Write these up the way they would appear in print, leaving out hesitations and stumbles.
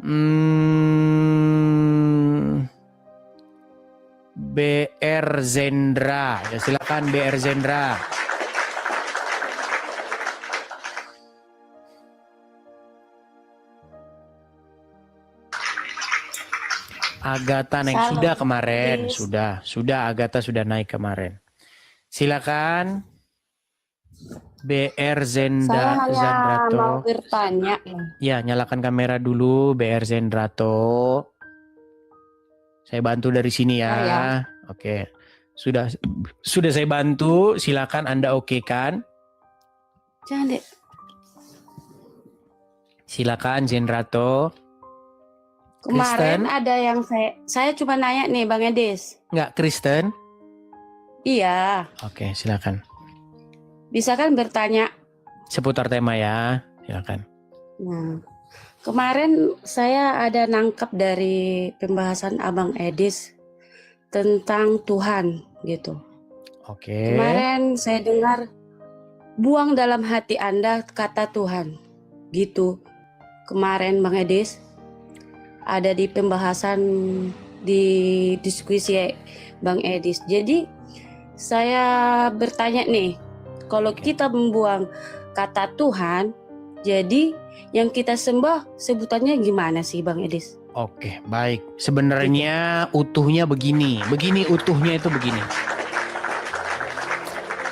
BR Zendra. Ya, silakan BR Zendra. Agatha naik sudah kemarin, sudah Agatha sudah naik kemarin. Silakan BR Saya hanya Zendrato. mau bertanya. Ya, nyalakan kamera dulu BR Zendrato. Saya bantu dari sini ya. Oke. Sudah saya bantu, silakan Anda okekan. Jangan deh. Silakan Zendrato. Kemarin Kristen? ada yang saya cuma nanya nih Bang Edis. Enggak, Kristen? Iya. Oke, silakan. Bisa kan bertanya Seputar tema ya, silakan. Nah, kemarin saya ada nangkep dari pembahasan Abang Edis tentang Tuhan gitu. Oke. Kemarin saya dengar buang dalam hati Anda kata Tuhan gitu. Kemarin Bang Edis ada di pembahasan di diskusi Bang Edis. Jadi saya bertanya nih, kalau kita membuang kata Tuhan, jadi yang kita sembah sebutannya gimana sih Bang Edis? Oke, baik. Sebenarnya utuhnya begini. Utuhnya itu begini.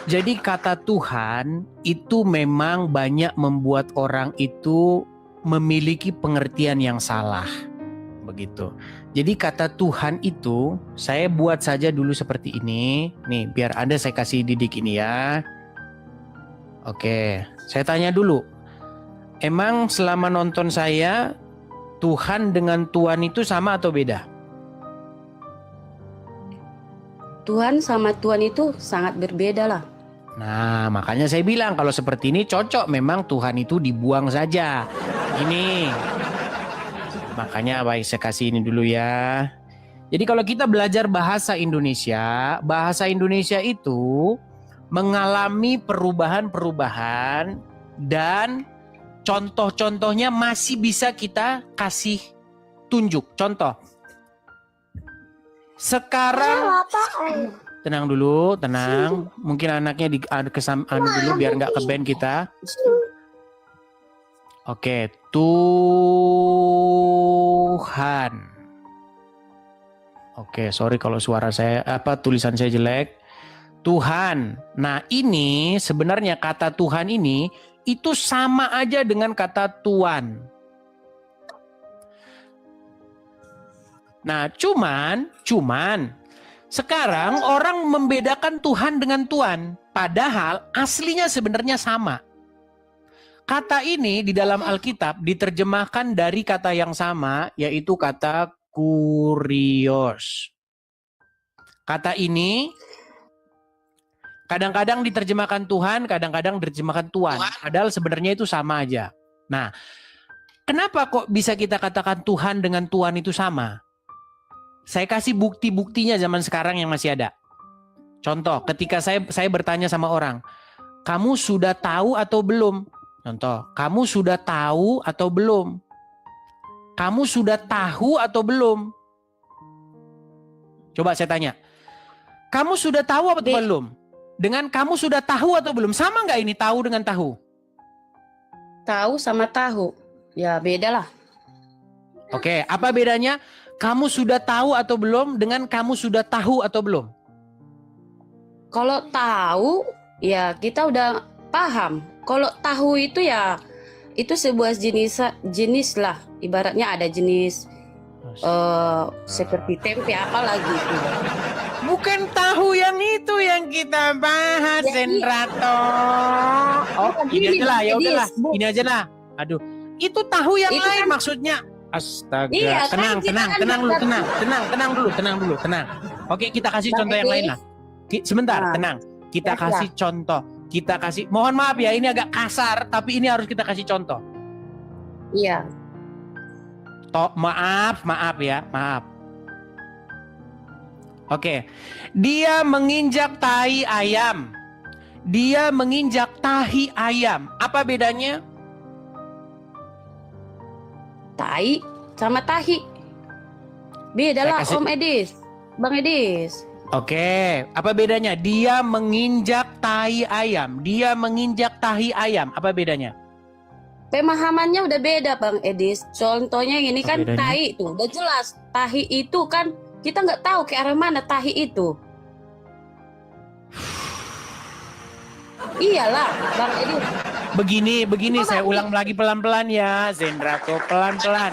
Jadi kata Tuhan itu memang banyak membuat orang itu memiliki pengertian yang salah. Begitu. Jadi kata Tuhan itu saya buat saja dulu seperti ini. Nih, biar Anda saya kasih didik ini ya. Oke, saya tanya dulu. Emang selama nonton saya Tuhan dengan Tuhan itu sama atau beda? Tuhan sama Tuhan itu sangat berbeda lah. Nah, makanya saya bilang kalau seperti ini cocok memang Tuhan itu dibuang saja. Ini. Makanya baik saya kasih ini dulu ya. Jadi kalau kita belajar bahasa Indonesia itu mengalami perubahan-perubahan dan contoh-contohnya masih bisa kita kasih tunjuk. Contoh. Sekarang tenang dulu, tenang. Mungkin anaknya dulu biar nggak ke band kita. Oke, Tuhan. Oke, sorry kalau suara saya tulisan saya jelek. Tuhan. Nah, ini sebenarnya kata Tuhan ini itu sama aja dengan kata Tuan. Nah, cuman sekarang orang membedakan Tuhan dengan Tuan, padahal aslinya sebenarnya sama. Kata ini di dalam Alkitab diterjemahkan dari kata yang sama, yaitu kata kurios. Kata ini kadang-kadang diterjemahkan Tuhan, kadang-kadang diterjemahkan Tuan. Padahal sebenarnya itu sama aja. Nah, kenapa kok bisa kita katakan Tuhan dengan Tuan itu sama? Saya kasih bukti-buktinya zaman sekarang yang masih ada. Contoh, ketika saya bertanya sama orang, kamu sudah tahu atau belum? Contoh, kamu sudah tahu atau belum? Kamu sudah tahu atau belum? Coba saya tanya, kamu sudah tahu atau belum? Dengan kamu sudah tahu atau belum? Sama nggak ini tahu dengan tahu? Tahu sama tahu, ya beda lah. Oke, apa bedanya? Kamu sudah tahu atau belum dengan kamu sudah tahu atau belum? Kalau tahu, ya kita udah paham. Kalau tahu itu ya itu sebuah jenis lah. Ibaratnya ada jenis seperti tempe apa lagi itu. Bukan tahu yang itu yang kita bahas, Zendrato. Oh, ini aja lah, ya udahlah. Ini aja lah. Aduh, itu tahu yang itu lain kan, maksudnya. Astaga. Iya, tenang dulu. Oke, kita kasih contoh yang lain lah. Sebentar, tenang. Kita kasih contoh. Mohon maaf ya, ini agak kasar, tapi ini harus kita kasih contoh. Iya. Maaf ya, maaf. Oke. Dia menginjak tahi ayam. Apa bedanya? Tai sama tahi. Beda Saya lah kasih- Om Edis. Bang Edis. Oke, apa bedanya? Dia menginjak tahi ayam. Dia menginjak tahi ayam. Apa bedanya? Pemahamannya udah beda Bang Edis. Contohnya ini Apa kan bedanya? tahi itu udah jelas. Tahi itu kan kita nggak tahu ke arah mana tahi itu. Iyalah Bang Edis. Begini saya ulang lagi pelan-pelan ya, Zendrato, pelan-pelan.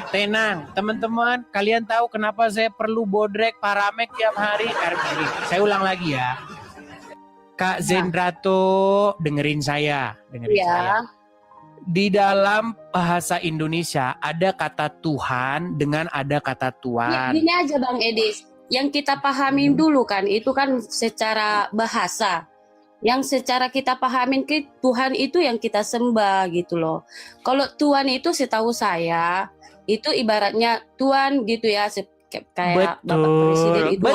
Tenang. Teman-teman, kalian tahu kenapa saya perlu bodrek paramek tiap hari? Karena begini, saya ulang lagi ya. Kak Zendrato, dengerin saya. Iya. Di dalam bahasa Indonesia ada kata Tuhan dengan ada kata Ya, Tuan. gini aja Bang Edis. Yang kita pahamin dulu kan itu kan secara bahasa. Yang secara kita pahamin Tuhan itu yang kita sembah gitu loh. Kalau Tuhan itu setahu saya itu ibaratnya Tuhan gitu ya kayak Bapak Presiden itu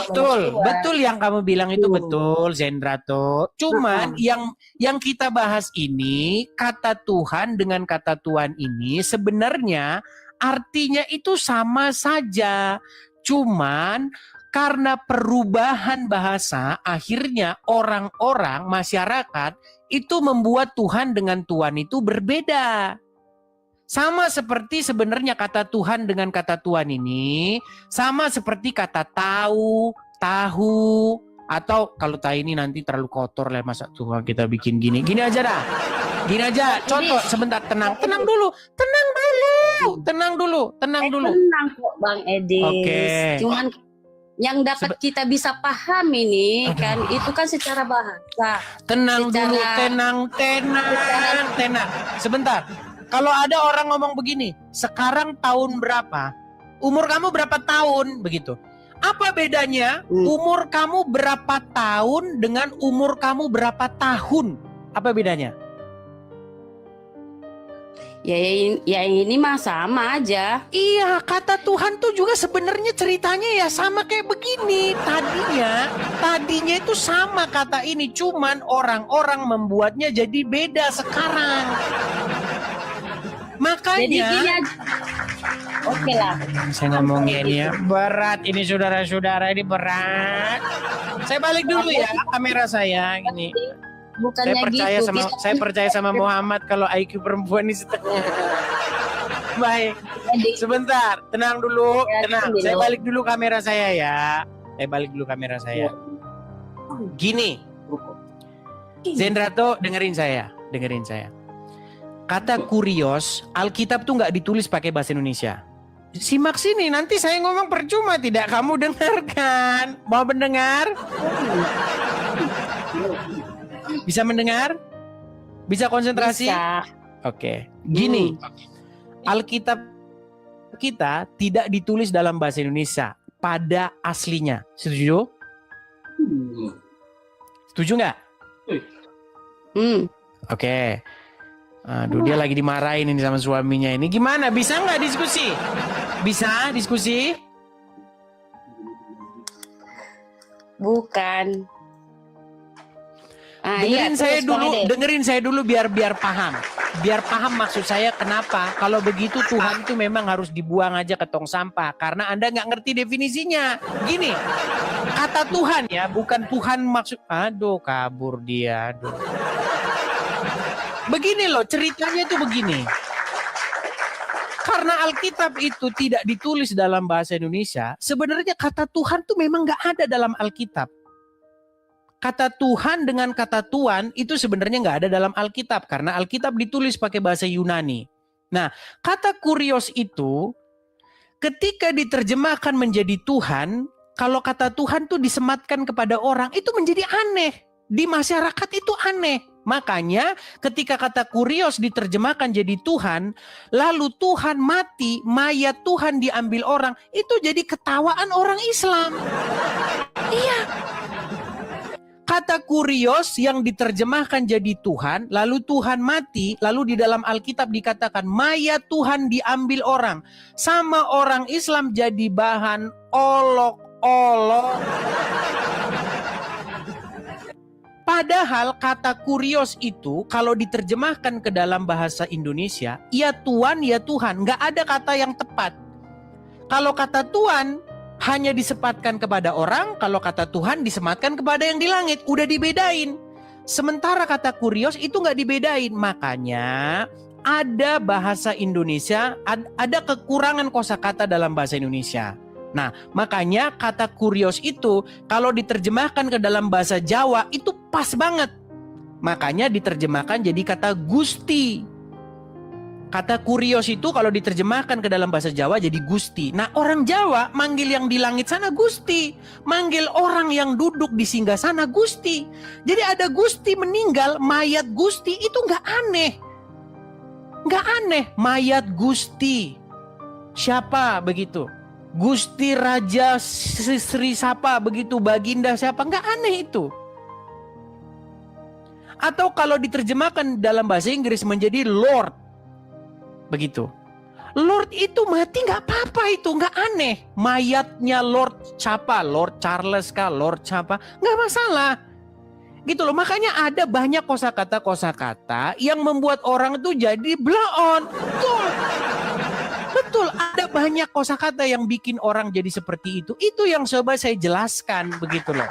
Betul yang kamu bilang itu Betul. betul, Zendrato. Cuman yang kita bahas ini kata Tuhan dengan kata Tuhan ini sebenarnya artinya itu sama saja. Cuman karena perubahan bahasa akhirnya orang-orang masyarakat itu membuat Tuhan dengan Tuhan itu berbeda. Sama seperti sebenarnya kata Tuhan dengan kata Tuhan ini sama seperti kata tahu, atau kalau tahu ini nanti terlalu kotor lah masa Tuhan kita bikin gini. Gini aja dah. Gini aja. Contoh sebentar tenang dulu. Tenang dulu. Tenang kok Bang Edis. Oke. Cuman yang dapat kita bisa paham ini kan itu kan secara bahasa. Tenang Secara- dulu, tenang. Sebentar. Kalau ada orang ngomong begini, sekarang tahun berapa? Umur kamu berapa tahun? Begitu. Apa bedanya umur kamu berapa tahun dengan umur kamu berapa tahun? Apa bedanya? Ya ini mah sama aja. Iya, kata Tuhan tuh juga sebenarnya ceritanya ya sama kayak begini. Tadinya itu sama kata ini, cuman orang-orang membuatnya jadi beda sekarang. Makanya Jadi gini aja. Oke lah. saya ngomongnya ini ya berat ini saudara-saudara, ini berat. Saya balik dulu ya kamera saya ini. Bukannya Saya percaya sama Muhammad kalau IQ perempuan ini setengah. Baik. Sebentar, tenang dulu, tenang. Saya balik dulu kamera saya ya. Gini. Zendrato, dengerin saya. Kata kurios, Alkitab tuh nggak ditulis pakai bahasa Indonesia. Simak sini, nanti saya ngomong percuma tidak kamu dengarkan. Mau mendengar? Bisa mendengar? Bisa konsentrasi? Bisa. Oke. Gini, Alkitab kita tidak ditulis dalam bahasa Indonesia pada aslinya. Setuju? Setuju nggak? Oke. Aduh, dia lagi dimarahin ini sama suaminya ini. Gimana? Bisa nggak diskusi? Bisa diskusi? Bukan. Dengerin saya dulu biar paham. Biar paham maksud saya kenapa kalau begitu Tuhan itu memang harus dibuang aja ke tong sampah karena Anda nggak ngerti definisinya. Gini, kata Tuhan ya, bukan Tuhan maksud. Aduh, kabur dia. Aduh. Begini loh, ceritanya itu begini. Karena Alkitab itu tidak ditulis dalam bahasa Indonesia, sebenarnya kata Tuhan tuh memang nggak ada dalam Alkitab. Kata Tuhan dengan kata Tuhan itu sebenarnya nggak ada dalam Alkitab karena Alkitab ditulis pakai bahasa Yunani. Nah, kata kurios itu ketika diterjemahkan menjadi Tuhan, kalau kata Tuhan tuh disematkan kepada orang itu menjadi aneh. Di masyarakat itu aneh. Makanya ketika kata kurios diterjemahkan jadi Tuhan, lalu Tuhan mati, mayat Tuhan diambil orang, itu jadi ketawaan orang Islam. Iya. Kata kurios yang diterjemahkan jadi Tuhan, lalu Tuhan mati, lalu di dalam Alkitab dikatakan mayat Tuhan diambil orang. Sama orang Islam jadi bahan olok-olok. Padahal kata kurios itu kalau diterjemahkan ke dalam bahasa Indonesia, ya Tuhan, ya Tuhan, nggak ada kata yang tepat. Kalau kata Tuhan hanya disematkan kepada orang, kalau kata Tuhan disematkan kepada yang di langit, udah dibedain. Sementara kata kurios itu nggak dibedain, makanya ada bahasa Indonesia, ada kekurangan kosakata dalam bahasa Indonesia. Nah, makanya kata kurios itu kalau diterjemahkan ke dalam bahasa Jawa itu pas banget. Makanya diterjemahkan jadi kata Gusti. Kata kurios itu kalau diterjemahkan ke dalam bahasa Jawa jadi Gusti. Nah, orang Jawa manggil yang di langit sana Gusti, manggil orang yang duduk di singgasana Gusti. Jadi ada Gusti meninggal, mayat Gusti itu nggak aneh. Nggak aneh, mayat Gusti. Siapa begitu? Gusti Raja Sri siapa begitu, Baginda siapa, nggak aneh itu. Atau kalau diterjemahkan dalam bahasa Inggris menjadi Lord, begitu. Lord itu mati nggak apa-apa, itu nggak aneh. Mayatnya Lord siapa, Lord Charles kah, Lord siapa, nggak masalah. Gitu loh, makanya ada banyak kosakata yang membuat orang itu jadi blow-on. Betul, ada banyak kosakata yang bikin orang jadi seperti itu. Itu yang coba saya jelaskan begitu loh.